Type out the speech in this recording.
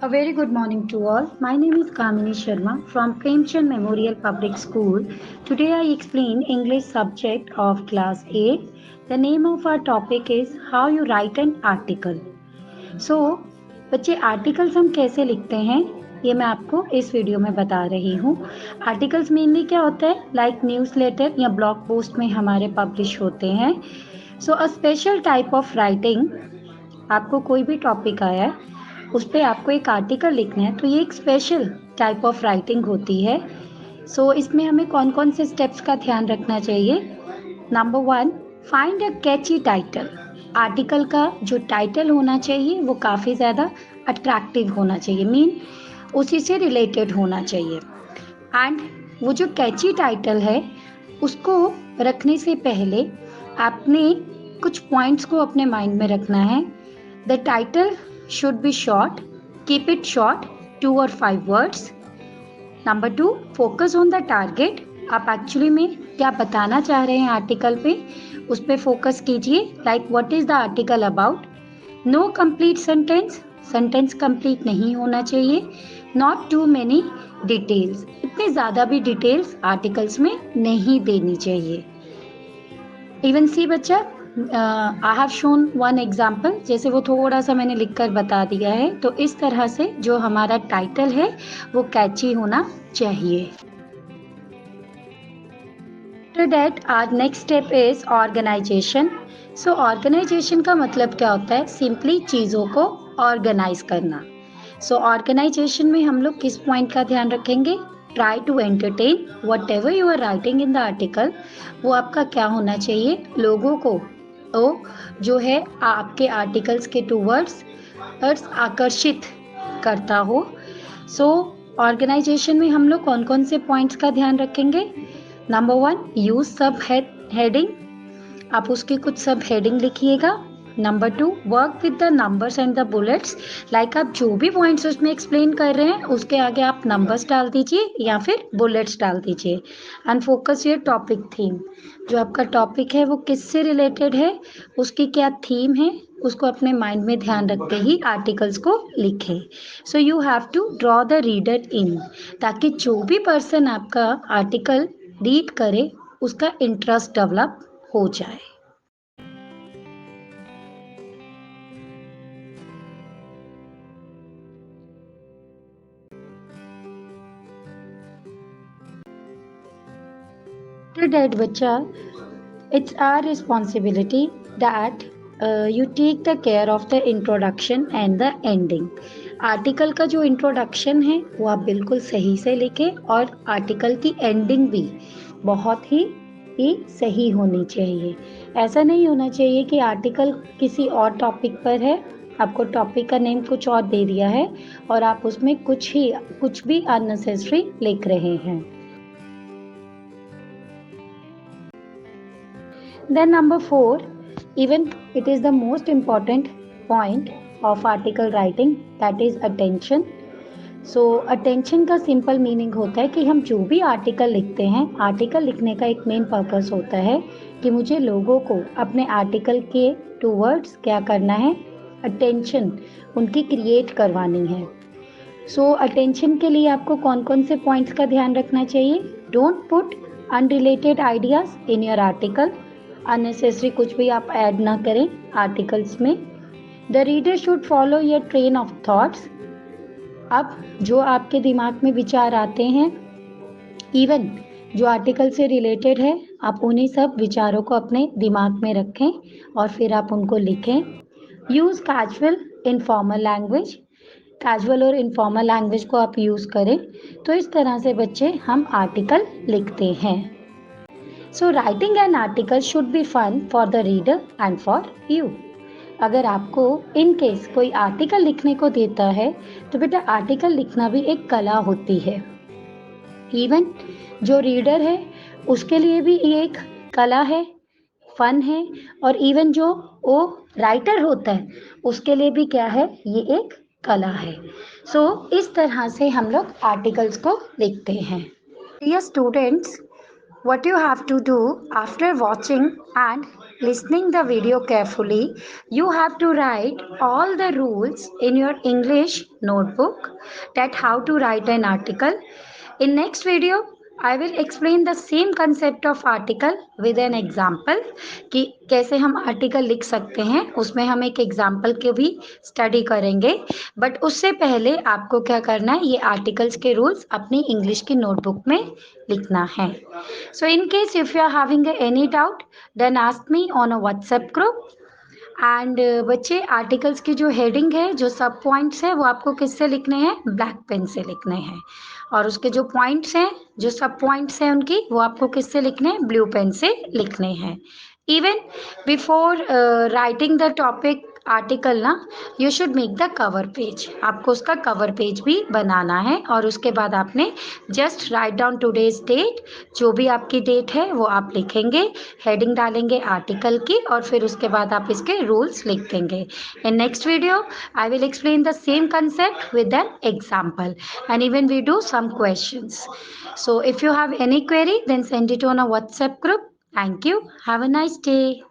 A very good morning to all. My name is Kamini Sharma from Premchand Memorial Public School. Today I explain English subject of class 8. The name of our topic is how you write an article. So, बच्चे articles हम कैसे लिखते हैं ये मैं आपको इस video में बता रही हूँ। आर्टिकल्स मेनली क्या होता है, लाइक न्यूज़ लेटर या ब्लॉग पोस्ट में हमारे पब्लिश होते हैं। So a special type of writing, आपको कोई भी टॉपिक आया है उस पर आपको एक आर्टिकल लिखना है, तो ये एक स्पेशल टाइप ऑफ राइटिंग होती है। सो इसमें हमें कौन कौन से स्टेप्स का ध्यान रखना चाहिए। Number 1, find a Kainchi title. Article का जो टाइटल होना चाहिए वो काफ़ी ज़्यादा अट्रैक्टिव होना चाहिए, मीन उसी से रिलेटेड होना चाहिए। एंड वो जो कैची टाइटल है उसको रखने से पहले आपने कुछ पॉइंट्स को अपने माइंड में रखना है। The title should be short, keep it short, 2 or 5 words। Number 2, focus on the target. आप एक्चुअली में क्या बताना चाह रहे हैं आर्टिकल पे, उस पर फोकस कीजिए। Like what is the article about. No complete sentence, sentence complete नहीं होना चाहिए। नॉट टू मेनी डिटेल्स, इतने ज़्यादा भी डिटेल्स आर्टिकल्स में नहीं देनी चाहिए। इवन सी बच्चा, I have shown one example, जैसे वो थोड़ा सा मैंने लिखकर बता दिया है। तो इस तरह से जो हमारा टाइटल है वो कैची होना चाहिए। After that our next step is organisation. So organisation का मतलब क्या होता है, सिंपली चीज़ों को ऑर्गेनाइज करना। सो ऑर्गेनाइजेशन में हम लोग किस पॉइंट का ध्यान रखेंगे, try to entertain whatever you are writing in the article. वो आपका क्या होना चाहिए, लोगों को तो जो है आपके आर्टिकल्स के टूवर्ड्स आकर्षित करता हो। सो ऑर्गेनाइजेशन में हम लोग कौन कौन से पॉइंट्स का ध्यान रखेंगे। नंबर 1, यूज सब हेडिंग। आप उसकी कुछ सब हेडिंग लिखिएगा। Number 2, work with the numbers and the bullets. Like आप जो भी पॉइंट्स उसमें एक्सप्लेन कर रहे हैं उसके आगे आप नंबर्स डाल दीजिए या फिर बुलेट्स डाल दीजिए। And focus your topic theme. जो आपका टॉपिक है वो किससे रिलेटेड है, उसकी क्या थीम है, उसको अपने माइंड में ध्यान रखते ही आर्टिकल्स को लिखें। So you have to draw the reader in, ताकि जो भी पर्सन आपका आर्टिकल रीड करे उसका इंटरेस्ट डेवलप हो जाए। After that, बच्चा, it's our responsibility that you take the care of the introduction and the ending। Article का जो इंट्रोडक्शन है वो आप बिल्कुल सही से लिखें और आर्टिकल की एंडिंग भी बहुत ही सही होनी चाहिए। ऐसा नहीं होना चाहिए कि आर्टिकल किसी और टॉपिक पर है, आपको टॉपिक का नेम कुछ और दे दिया है और आप उसमें कुछ भी अननेसेसरी लिख रहे हैं। Then number 4, even it is the most important point of article writing, that is attention। So attention का सिंपल मीनिंग होता है कि हम जो भी आर्टिकल लिखते हैं, आर्टिकल लिखने का एक मेन पर्पस होता है कि मुझे लोगों को अपने आर्टिकल के टूवर्ड्स क्या करना है, अटेंशन उनकी क्रिएट करवानी है। सो अटेंशन के लिए आपको कौन कौन से पॉइंट्स का ध्यान रखना चाहिए। Don't put unrelated ideas in your article. Unnecessary कुछ भी आप ऐड ना करें आर्टिकल्स में। The reader should follow your train of thoughts. अब जो आपके दिमाग में विचार आते हैं, इवन जो आर्टिकल से रिलेटेड है, आप उन्हीं सब विचारों को अपने दिमाग में रखें और फिर आप उनको लिखें। Use casual informal language. Casual और इनफॉर्मल लैंग्वेज को आप यूज़ करें, तो इस तरह से बच्चे हम आर्टिकल लिखते हैं। So writing an article should be fun for the reader and for you. अगर आपको इन केस कोई आर्टिकल लिखने को देता है तो बेटा आर्टिकल लिखना भी एक कला होती है। इवन जो रीडर है उसके लिए भी ये एक कला है, फन है, और इवन जो वो राइटर होता है उसके लिए भी क्या है, ये एक कला है। सो इस तरह से हम लोग आर्टिकल्स को लिखते हैं। Dear students, what you have to do after watching and listening the video carefully, you have to write all the rules in your English notebook that how to write an article. In next video, I will explain the same concept of article with an example कि कैसे हम article लिख सकते हैं. उसमें हम एक example के भी स्टडी करेंगे. बट उससे पहले आपको क्या करना है, ये आर्टिकल्स के रूल्स अपनी इंग्लिश की नोटबुक में लिखना है. So in case if you are having any doubt then ask me on a WhatsApp group. And बच्चे, आर्टिकल्स की जो हेडिंग है, जो सब पॉइंट्स है, वो आपको किससे लिखने हैं? ब्लैक पेन से लिखने हैं. और उसके जो पॉइंट्स हैं, जो सब पॉइंट्स हैं उनकी, वो आपको किससे लिखने हैं? ब्लू पेन से लिखने हैं. Even before writing the topic article ना, you should make the cover page. आपको उसका कवर पेज भी बनाना है. और उसके बाद आपने just write down today's date, जो भी आपकी डेट है वो आप लिखेंगे, हेडिंग डालेंगे आर्टिकल की, और फिर उसके बाद आप इसके रूल्स लिख देंगे. In next video I will explain the same concept with an example, and even we do some questions. So if you have any query, then send it on a WhatsApp group. Thank you. Have a nice day.